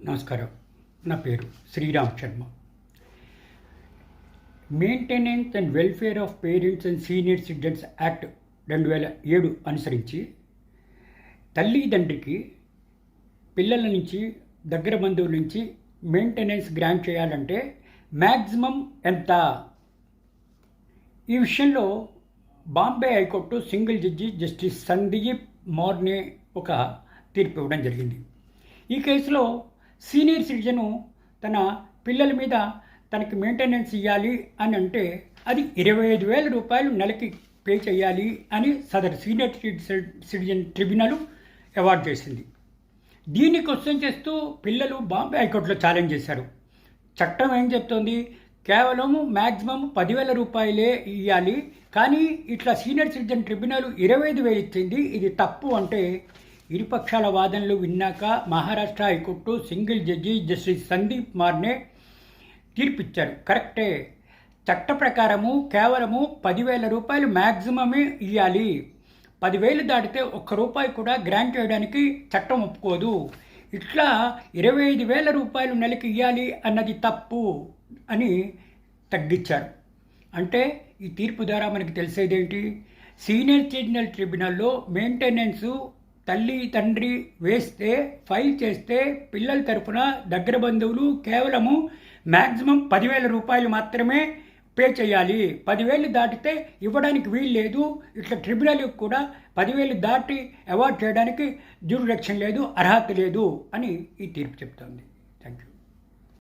నమస్కారం. నా పేరు Sriram Sharma. Maintenance and welfare of parents and senior citizens act 2007 అనుసరించి తల్లిదండ్రికి పిల్లల నుంచి దగ్గర బంధువుల నుంచి మెయింటెనెన్స్ గ్రాంట్ చేయాలంటే మ్యాక్సిమం ఎంత? ఈ విషయంలో Bombay high court single judge justice Sandeep Marne ఒక తీర్పు ఇవ్వడం జరిగింది. ఈ కేసులో సీనియర్ సిటిజను తన పిల్లల మీద తనకి మెయింటెనెన్స్ ఇవ్వాలి అని అంటే అది 25,000 రూపాయలు నెలకి పే చేయాలి అని సదరు సీనియర్ సిటిజన్ ట్రిబ్యునల్ అవార్డు చేసింది. దీన్ని క్వశ్చన్ చేస్తూ పిల్లలు బాంబే హైకోర్టులో ఛాలెంజ్ చేశారు. చట్టం ఏం చెప్తోంది? కేవలం మ్యాక్సిమం 10,000 రూపాయలే ఇవ్వాలి, కానీ ఇట్లా సీనియర్ సిటిజన్ ట్రిబ్యునల్ 25,000 ఇచ్చింది, ఇది తప్పు అంటే ఇరుపక్షాల వాదనలు విన్నాక Maharashtra high court single judge justice Sandeep Marne తీర్పిచ్చారు. కరెక్టే, చట్ట ప్రకారము కేవలము 10,000 రూపాయలు మ్యాక్సిమమే ఇవ్వాలి. 10,000 దాటితే ₹1 కూడా గ్రాంట్ చేయడానికి చట్టం ఒప్పుకోదు. ఇట్లా 25,000 రూపాయలు నెలకి ఇవ్వాలి అన్నది తప్పు అని తగ్గించారు. అంటే ఈ తీర్పు ద్వారా మనకి తెలిసేదేంటి? సీనియర్ సిటిజన్ ట్రిబ్యునల్లో మెయింటెనెన్సు తల్లి తండ్రి వేస్తే ఫైల్ చేస్తే పిల్లల తరఫున దగ్గర బంధువులు కేవలము మ్యాక్సిమం 10,000 రూపాయలు మాత్రమే పే చేయాలి. 10,000 దాటితే ఇవ్వడానికి వీలు లేదు. ఇట్లా ట్రిబ్యునల్కి కూడా 10,000 దాటి అవార్డు చేయడానికి జ్యూరిడిక్షన్ లేదు, అర్హత లేదు అని ఈ తీర్పు చెప్తోంది.